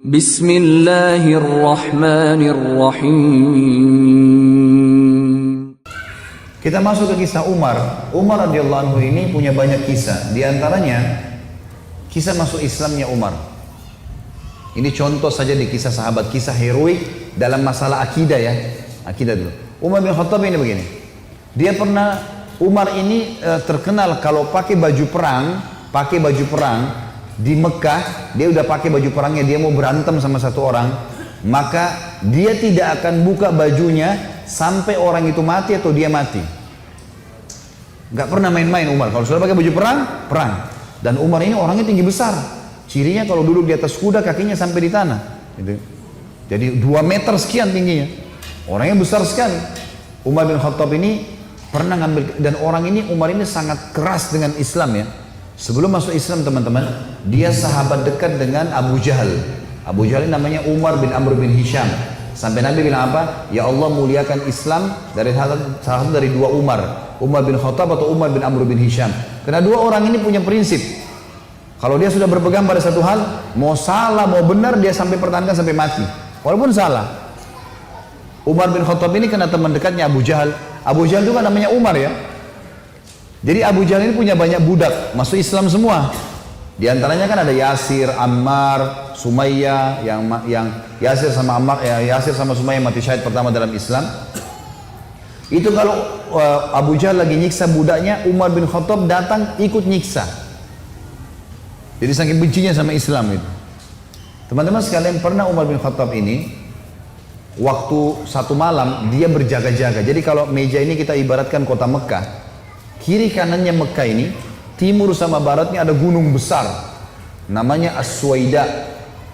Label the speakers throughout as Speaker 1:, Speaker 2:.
Speaker 1: Bismillahirrahmanirrahim.
Speaker 2: Kita masuk ke kisah Umar. Umar radhiyallahu anhu ini punya banyak kisah. Di antaranya kisah masuk Islamnya Umar. Ini contoh saja di kisah sahabat, kisah heroik dalam masalah akidah ya. Akidah dulu. Umar bin Khattab ini begini. Dia pernah, Umar ini terkenal kalau pakai baju perang di Mekah. Dia udah pakai baju perangnya, dia mau berantem sama satu orang, maka dia tidak akan buka bajunya sampai orang itu mati atau dia mati. Gak pernah main-main Umar. Kalau sudah pakai baju perang, perang. Dan Umar ini orangnya tinggi besar. Cirinya kalau duduk di atas kuda kakinya sampai di tanah. Gitu. Jadi 2 meter sekian tingginya. Orangnya besar sekali. Umar bin Khattab ini pernah ngambil, dan orang ini, Umar ini sangat keras dengan Islam ya. Sebelum masuk Islam teman-teman, dia sahabat dekat dengan Abu Jahal. Abu Jahal ini namanya Umar bin Amr bin Hisham. Sampai Nabi bilang apa? Ya Allah muliakan Islam dari salah satu dari 2 Umar. Umar bin Khattab atau Umar bin Amr bin Hisham. Karena 2 orang ini punya prinsip. Kalau dia sudah berpegang pada satu hal, mau salah mau benar dia sampai pertahankan sampai mati. Walaupun salah. Umar bin Khattab ini kena teman dekatnya Abu Jahal. Abu Jahal juga namanya Umar ya. Jadi Abu Jahal ini punya banyak budak, masuk Islam semua. Di antaranya kan ada Yasir, Ammar, Sumayyah, yang Yasir sama Ammar, Yasir sama Sumayyah mati syahid pertama dalam Islam. Itu kalau Abu Jahal lagi nyiksa budaknya, Umar bin Khattab datang ikut nyiksa. Jadi saking bencinya sama Islam itu. Teman-teman sekalian, pernah Umar bin Khattab ini waktu satu malam dia berjaga-jaga. Jadi kalau meja ini kita ibaratkan kota Mekah. Kiri kanannya Mekah ini, timur sama baratnya ada gunung besar namanya As-Suwaida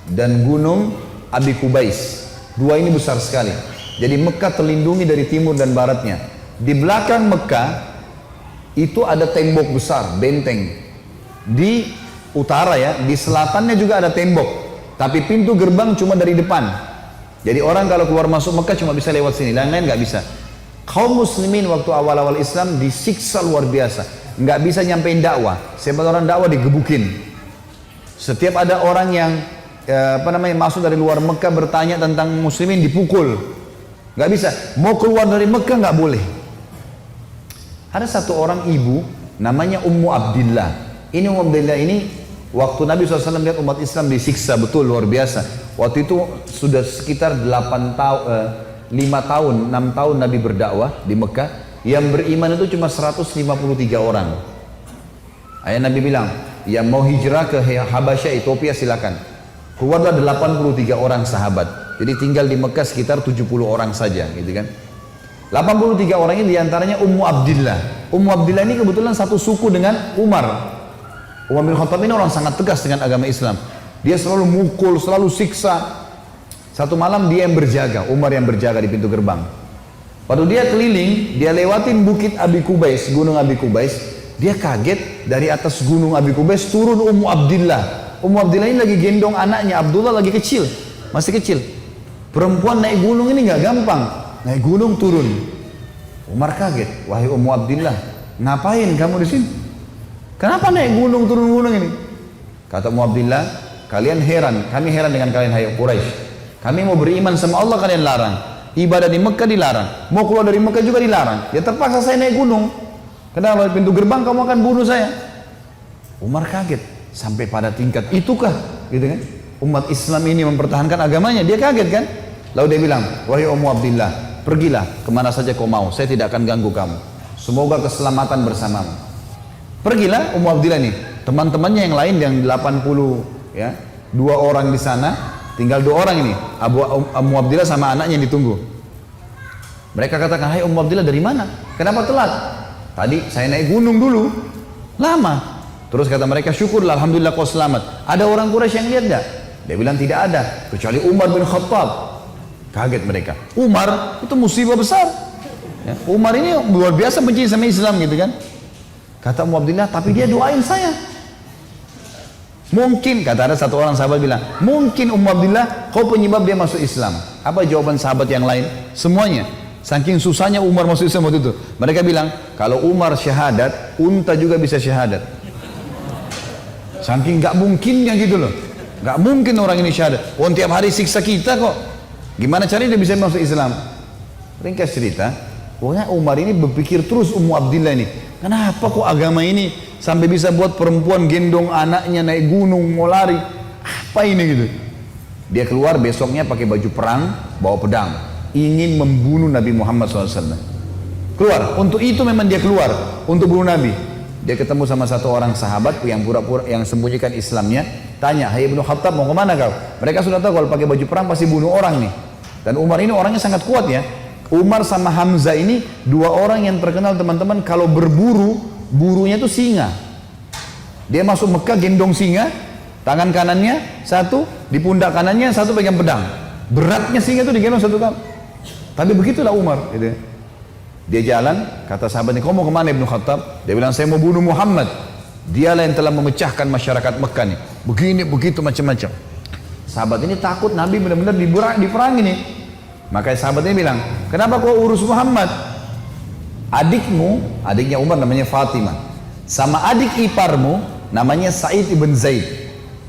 Speaker 2: dan gunung Abi Kubais. 2 ini besar sekali. Jadi Mekah terlindungi dari timur dan baratnya. Di belakang Mekah itu ada tembok besar, benteng. Di utara ya, di selatannya juga ada tembok. Tapi pintu gerbang cuma dari depan. Jadi orang kalau keluar masuk Mekah cuma bisa lewat sini, lain-lain nggak bisa. Kaum muslimin waktu awal-awal Islam disiksa luar biasa, nggak bisa nyampein dakwah. Sebab orang dakwah digebukin. Setiap ada orang yang masuk dari luar Mekah bertanya tentang muslimin dipukul, nggak bisa. Mau keluar dari Mekah nggak boleh. Ada satu orang ibu namanya Ummu Abdillah. Ini Ummu Abdillah ini waktu Nabi SAW lihat umat Islam disiksa betul luar biasa. Waktu itu sudah sekitar 5 tahun, 6 tahun Nabi berdakwah di Mekah. Yang beriman itu cuma 153 orang. Ayah Nabi bilang, yang mau hijrah ke Habasyah, Ethiopia silakan. Keluarlah 83 orang sahabat. Jadi tinggal di Mekah sekitar 70 orang saja, gitu kan. 83 orang ini diantaranya Ummu Abdillah. Ummu Abdillah ini kebetulan satu suku dengan Umar. Umar bin Khattab ini orang sangat tegas dengan agama Islam. Dia selalu mukul, selalu siksa. Satu malam dia yang berjaga, Umar yang berjaga di pintu gerbang. Waktu dia keliling, dia lewatin bukit Abi Kubais, gunung Abi Kubais. Dia kaget, dari atas gunung Abi Kubais turun Ummu Abdillah. Ummu Abdillah ini lagi gendong anaknya, Abdullah lagi kecil, masih kecil. Perempuan naik gunung ini nggak gampang, naik gunung turun. Umar kaget, wahai Ummu Abdillah, ngapain kamu di sini? Kenapa naik gunung turun gunung ini? Kata Ummu Abdillah, kalian heran, kami heran dengan kalian hai Quraisy. Kami mau beriman sama Allah kalian larang. Ibadah di Mekah dilarang. Mau keluar dari Mekah juga dilarang. Ya terpaksa saya naik gunung. Kenapa? Pintu gerbang kamu akan bunuh saya. Umar kaget. Sampai pada tingkat itukah? Gitu kan? Umat Islam ini mempertahankan agamanya. Dia kaget kan? Lalu dia bilang, wahai Ummu Abdillah, pergilah kemana saja kau mau. Saya tidak akan ganggu kamu. Semoga keselamatan bersamamu. Pergilah Ummu Abdillah nih. Teman-temannya yang lain yang 80 ya, 2 orang di sana. Tinggal 2 orang ini, Ummu Abdillah sama anaknya yang ditunggu. Mereka katakan, hai Ummu Abdillah dari mana? Kenapa telat? Tadi saya naik gunung dulu, lama. Terus kata mereka, syukurlah, alhamdulillah kau selamat. Ada orang Quraisy yang lihat gak? Dia bilang tidak ada, kecuali Umar bin Khattab. Kaget mereka. Umar itu musibah besar. Ya, Umar ini luar biasa benci sama Islam gitu kan. Kata Ummu Abdillah, tapi dia doain saya. Mungkin, kata ada satu orang sahabat bilang, mungkin Ummu Abdillah kau penyebab dia masuk Islam. Apa jawaban sahabat yang lain? Semuanya. Saking susahnya Umar masuk Islam waktu itu. Mereka bilang, kalau Umar syahadat, unta juga bisa syahadat. Saking gak mungkinnya gitu loh. Gak mungkin orang ini syahadat. Oh, tiap hari siksa kita kok. Gimana caranya dia bisa masuk Islam? Ringkas cerita, pokoknya Umar ini berpikir terus Ummu Abdillah ini, kenapa kok agama ini sampai bisa buat perempuan gendong anaknya naik gunung mau lari? Apa ini gitu? Dia keluar besoknya pakai baju perang, bawa pedang, ingin membunuh Nabi Muhammad SAW. Keluar, untuk itu memang dia keluar, untuk bunuh Nabi. Dia ketemu sama satu orang sahabat yang pura-pura yang sembunyikan Islamnya, tanya, hai Ibnu Khattab mau kemana kau? Mereka sudah tahu kalau pakai baju perang pasti bunuh orang nih. Dan Umar ini orangnya sangat kuat ya. Umar sama Hamzah ini dua orang yang terkenal teman-teman kalau berburu, burunya itu singa. Dia masuk Mekah gendong singa, tangan kanannya satu, di pundak kanannya satu pegang pedang. Beratnya singa itu digendong satu kali. Tapi begitulah Umar. Gitu. Dia jalan, kata sahabatnya, kau mau kemana Ibnu Khattab? Dia bilang, saya mau bunuh Muhammad. Dialah yang telah memecahkan masyarakat Mekah nih. Begini, begitu, macam-macam. Sahabat ini takut Nabi benar-benar diperangi nih. Makanya sahabatnya bilang, kenapa kau urus Muhammad? Adikmu, adiknya Umar namanya Fatimah, sama adik iparmu namanya Sa'id ibn Zaid.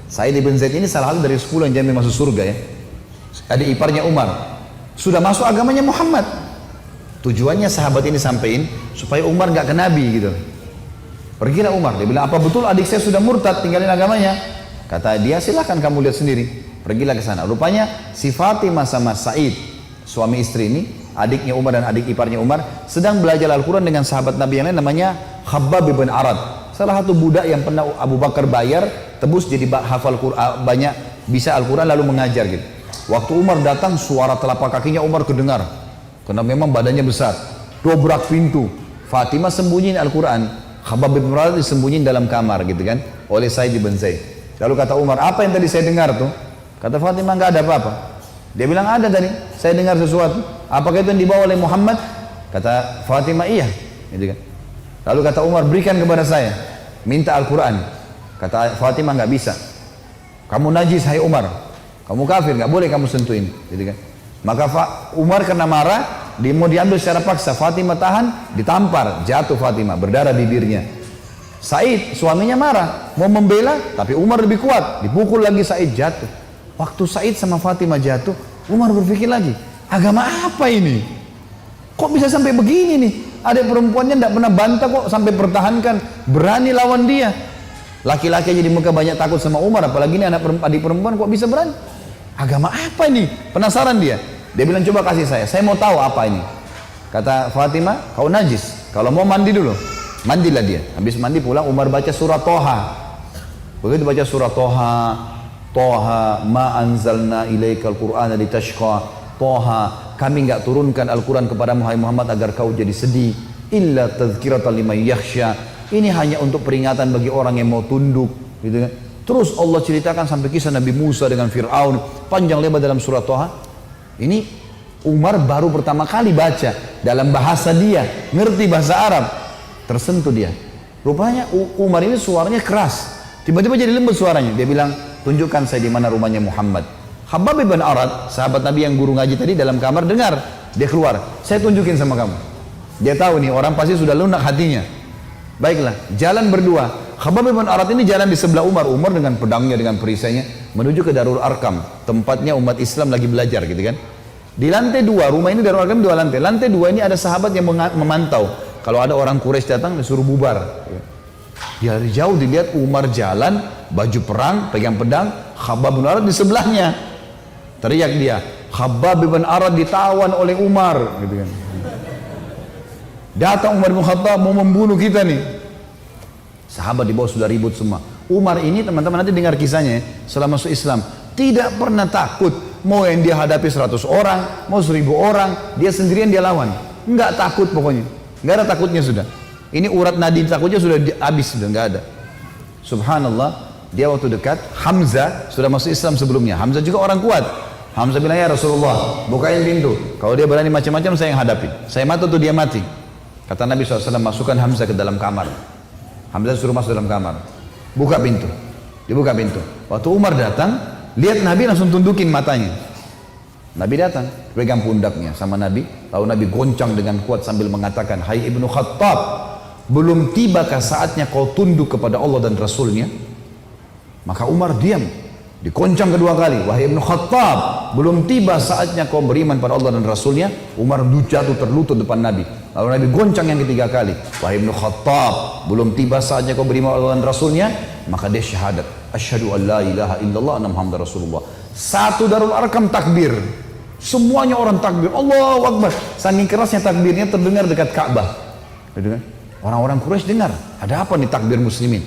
Speaker 2: Sa'id ibn Zaid ini salah satu dari 10 yang jamin masuk surga ya. Adik iparnya Umar, sudah masuk agamanya Muhammad. Tujuannya sahabat ini sampein supaya Umar nggak ke Nabi gitu. Pergilah Umar, dia bilang, apa betul adik saya sudah murtad tinggalin agamanya? Kata dia, silakan kamu lihat sendiri. Pergilah ke sana. Rupanya si Fatimah sama Sa'id, suami istri ini, adiknya Umar dan adik iparnya Umar, sedang belajar Al-Quran dengan sahabat Nabi yang lain namanya Khabbab bin Arad. Salah satu budak yang pernah Abu Bakar bayar, tebus jadi hafal Quran, banyak bisa Al-Quran lalu mengajar gitu. Waktu Umar datang, suara telapak kakinya Umar kedengar, karena memang badannya besar. Dobrak pintu, Fatimah sembunyiin Al-Quran, Khabbab bin Arad disembunyiin dalam kamar gitu kan, oleh Sa'id bin Zaid. Lalu kata Umar, apa yang tadi saya dengar tuh? Kata Fatimah, nggak ada apa-apa. Dia bilang, ada tadi, saya dengar sesuatu. Apakah itu yang dibawa oleh Muhammad? Kata Fatimah, iya. Gitu kan. Lalu kata Umar, berikan kepada saya. Minta Al-Quran. Kata Fatimah, nggak bisa. Kamu najis, hai Umar. Kamu kafir, nggak boleh kamu sentuhin. Gitu kan. Maka Umar karena marah, dia mau diambil secara paksa. Fatimah tahan, ditampar. Jatuh Fatimah, berdarah bibirnya. Said, suaminya marah. Mau membela, tapi Umar lebih kuat. Dipukul lagi Said, jatuh. Waktu Said sama Fatimah jatuh, Umar berpikir lagi, agama apa ini? Kok bisa sampai begini nih? Ada perempuannya tidak pernah bantah kok sampai pertahankan, berani lawan dia. Laki-laki aja di Mekah banyak takut sama Umar, apalagi ini adik perempuan kok bisa berani? Agama apa ini? Penasaran dia. Dia bilang, coba kasih saya mau tahu apa ini. Kata Fatimah, kau najis, kalau mau mandi dulu. Mandilah dia. Habis mandi pulang, Umar baca surah Toha. Begitu baca surah Toha, Toha ma anzalna ilaikal qur'ana litashqa. Toha, kami enggak turunkan Al-Quran kepada Muhammad agar kau jadi sedih. Illa tadhkiratan liman yakhsha. Ini hanya untuk peringatan bagi orang yang mau tunduk, gitu kan. Terus Allah ceritakan sampai kisah Nabi Musa dengan Fir'aun, panjang lebar dalam surah Toha. Ini Umar baru pertama kali baca dalam bahasa dia, ngerti bahasa Arab, tersentuh dia. Rupanya Umar ini suaranya keras, tiba-tiba jadi lembut suaranya. Dia bilang, tunjukkan saya di mana rumahnya Muhammad. Khabbab bin Arad, sahabat Nabi yang guru ngaji tadi dalam kamar dengar, dia keluar, saya tunjukin sama kamu. Dia tahu nih orang pasti sudah lunak hatinya. Baiklah, jalan berdua. Khabbab bin Arad ini jalan di sebelah Umar. Umar dengan pedangnya, dengan perisainya menuju ke Darul Arkam, tempatnya umat Islam lagi belajar gitu kan. Di lantai 2, rumah ini Darul Arkam 2 lantai. Lantai 2 ini ada sahabat yang memantau. Kalau ada orang Quraisy datang disuruh bubar. Dari jauh dilihat Umar jalan, baju perang, pegang pedang, Khabbab bin Arad di sebelahnya. Teriak dia, Khabbab bin Arad ditawan oleh Umar, gitu kan. Datang Umar bin Khattab mau membunuh kita nih. Sahabat di bawah sudah ribut semua. Umar ini teman-teman nanti dengar kisahnya, setelah masuk Islam tidak pernah takut. Mau yang dia hadapi 100 orang, mau 1000 orang, dia sendirian dia lawan. Enggak takut pokoknya, enggak ada takutnya sudah. Ini urat nadi takutnya sudah habis, sudah enggak ada. Subhanallah, dia waktu dekat Hamzah sudah masuk Islam sebelumnya. Hamzah juga orang kuat. Hamzah bilang, ya Rasulullah, bukain pintu. Kalau dia berani macam-macam, saya yang hadapi. Saya mati atau dia mati. Kata Nabi SAW, masukkan Hamzah ke dalam kamar. Hamzah suruh masuk dalam kamar. Buka pintu. Dibuka pintu. Waktu Umar datang, lihat Nabi langsung tundukin matanya. Nabi datang, pegang pundaknya sama Nabi. Lalu Nabi goncang dengan kuat sambil mengatakan, hai Ibnu Khattab, belum tibakah saatnya kau tunduk kepada Allah dan Rasulnya? Maka Umar diam. Dikoncang kedua kali, wahai Ibnu Khattab, belum tiba saatnya kau beriman pada Allah dan Rasulnya. Umar jatuh terlutut depan Nabi. Lalu Nabi goncang yang ketiga kali, wahai Ibnu Khattab, belum tiba saatnya kau beriman pada Allah dan Rasulnya. Maka dia syahadat, asyhadu an la ilaha illallah anna Muhammadar Rasulullah. Satu Darul Arkam takbir, semuanya orang takbir, Allahu Akbar. Saking kerasnya takbirnya terdengar dekat Ka'bah. Orang-orang Quraisy dengar, ada apa nih takbir muslimin?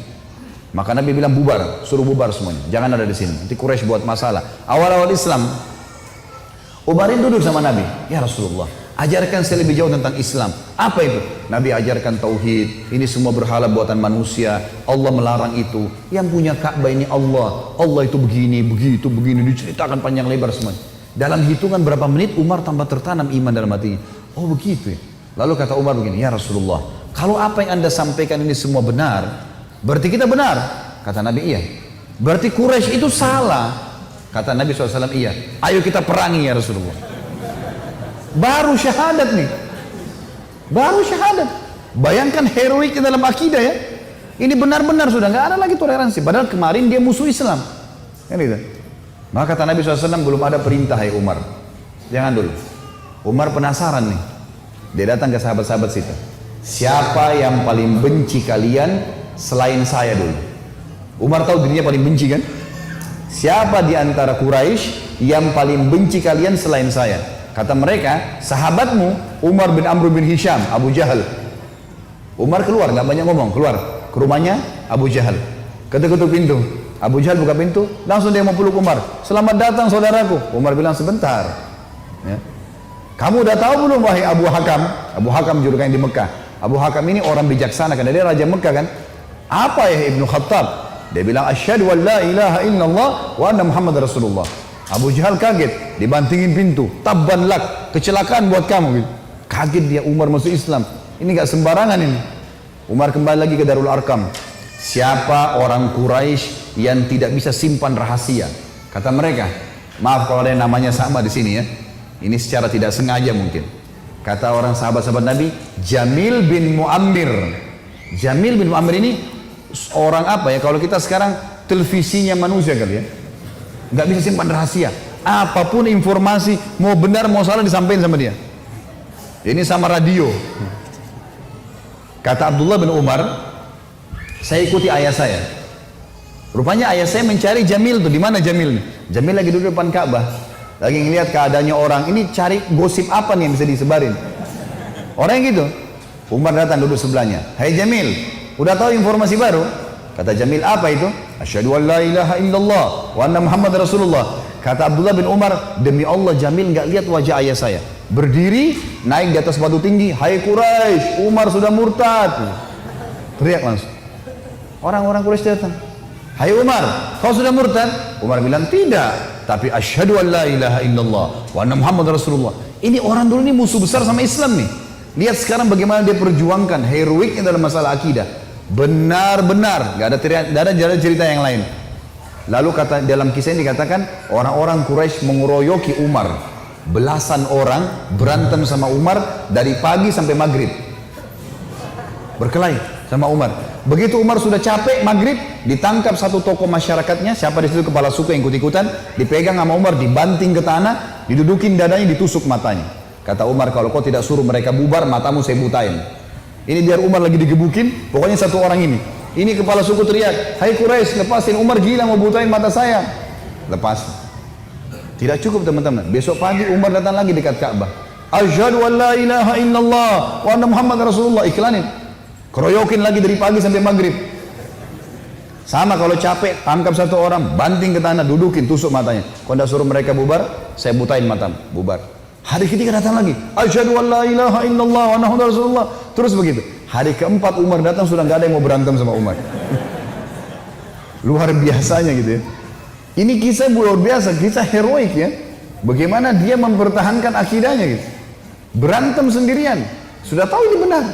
Speaker 2: Maka Nabi bilang bubar, suruh bubar semuanya, jangan ada di sini. Nanti Quraisy buat masalah. Awal-awal Islam, Umarin duduk sama Nabi, ya Rasulullah, ajarkan saya lebih jauh tentang Islam. Apa itu? Nabi ajarkan tauhid. Ini semua berhala buatan manusia. Allah melarang itu. Yang punya Ka'bah ini Allah. Allah itu begini, begitu, begini. Diceritakan panjang lebar semuanya. Dalam hitungan berapa menit Umar tambah tertanam iman dalam hatinya. Oh begitu ya. Lalu kata Umar begini, ya Rasulullah, kalau apa yang anda sampaikan ini semua benar, berarti kita benar. Kata Nabi, iya. Berarti Quraisy itu salah. Kata Nabi SAW, iya. Ayo kita perangi ya Rasulullah. Baru syahadat nih. Baru syahadat. Bayangkan heroiknya dalam akidah ya. Ini benar-benar sudah nggak ada lagi toleransi. Padahal kemarin dia musuh Islam. Kan gitu. Maka kata Nabi SAW, belum ada perintah ya Umar. Jangan dulu. Umar penasaran nih. Dia datang ke sahabat-sahabat situ. Siapa yang paling benci kalian selain saya dulu? Umar tahu dirinya paling benci kan? Siapa di antara Quraisy yang paling benci kalian selain saya? Kata mereka, sahabatmu Umar bin Amr bin Hisham, Abu Jahal. Umar keluar, nggak banyak ngomong, keluar ke rumahnya Abu Jahal. Ketuk-ketuk pintu. Abu Jahal buka pintu, langsung dia mau peluk Umar. Selamat datang saudaraku. Umar bilang sebentar. Ya. Kamu udah tahu belum wahai Abu Hakam? Abu Hakam julukan di Mekah. Abu Hakam ini orang bijaksana karena dia raja Mekah kan. Apa ya Ibnu Khattab? Dia bilang asyhadu an la ilaha illallah wa anna Muhammad Rasulullah. Abu Jahal kaget, dibantingin pintu. Tabban lak, kecelakaan buat kamu gitu. Kaget dia, Umar masuk Islam. Ini gak sembarangan ini. Umar kembali lagi ke Darul Arkam. Siapa orang Quraisy yang tidak bisa simpan rahasia? Kata mereka, maaf kalau ada yang namanya sama di sini ya. Ini secara tidak sengaja mungkin. Kata orang sahabat-sahabat Nabi, Jamil bin Muammir. Jamil bin Muammir ini orang apa ya? Kalau kita sekarang televisinya manusia kali ya. Nggak bisa simpan rahasia. Apapun informasi, mau benar mau salah disampaikan sama dia. Ini sama radio. Kata Abdullah bin Umar, saya ikuti ayah saya. Rupanya ayah saya mencari Jamil tuh. Di mana Jamil? Jamil lagi duduk depan Ka'bah. Lagi ngeliat keadaannya orang, ini cari gosip apa nih yang bisa disebarin. Orang yang gitu. Umar datang duduk sebelahnya. Hai Jamil, udah tahu informasi baru? Kata Jamil, apa itu? Asyhadu an la ilaha illallah wa anna Muhammad Rasulullah. Kata Abdullah bin Umar, demi Allah Jamil nggak lihat wajah ayah saya. Berdiri, naik di atas batu tinggi. Hai Quraisy, Umar sudah murtad. Teriak langsung. Orang-orang Quraisy datang. Hai Umar, kau sudah murtad? Umar bilang, tidak. Tapi asyhadu an la ilaha illallah wa anna Muhammad Rasulullah. Ini orang dulu ini musuh besar sama Islam nih. Lihat sekarang bagaimana dia perjuangkan heroiknya dalam masalah akidah. Benar-benar, gak ada cerita yang lain. Lalu kata dalam kisah ini dikatakan orang-orang Quraisy mengeroyoki Umar. Belasan orang berantem sama Umar dari pagi sampai maghrib. Berkelahi sama Umar. Begitu Umar sudah capek maghrib, ditangkap satu tokoh masyarakatnya, siapa di situ kepala suku yang ikut-ikutan, dipegang sama Umar, dibanting ke tanah, didudukin dadanya, ditusuk matanya. Kata Umar, kalau kau tidak suruh mereka bubar, matamu saya butain. Ini biar Umar lagi digebukin, pokoknya satu orang ini. Ini kepala suku teriak, hai Quraisy, lepasin, Umar gila mau butain mata saya. Lepas. Tidak cukup teman-teman. Besok pagi Umar datang lagi dekat Ka'bah. Asyhadu an la ilaha illallah wa anna Muhammad Rasulullah. Iklanin. Keroyokin lagi dari pagi sampai maghrib. Sama kalau capek, tangkap satu orang, banting ke tanah, dudukin, tusuk matanya. Kalau tidak suruh mereka bubar, saya butain matamu. Bubar. Hari ketiga datang lagi. Asyhadu an la ilaha illallah wa anna Muhammad Rasulullah. Terus begitu. Hari keempat Umar datang, sudah nggak ada yang mau berantem sama Umar. Luar biasanya gitu ya. Ini kisah luar biasa, kisah heroik ya. Bagaimana dia mempertahankan akidahnya gitu. Berantem sendirian. Sudah tahu ini benar.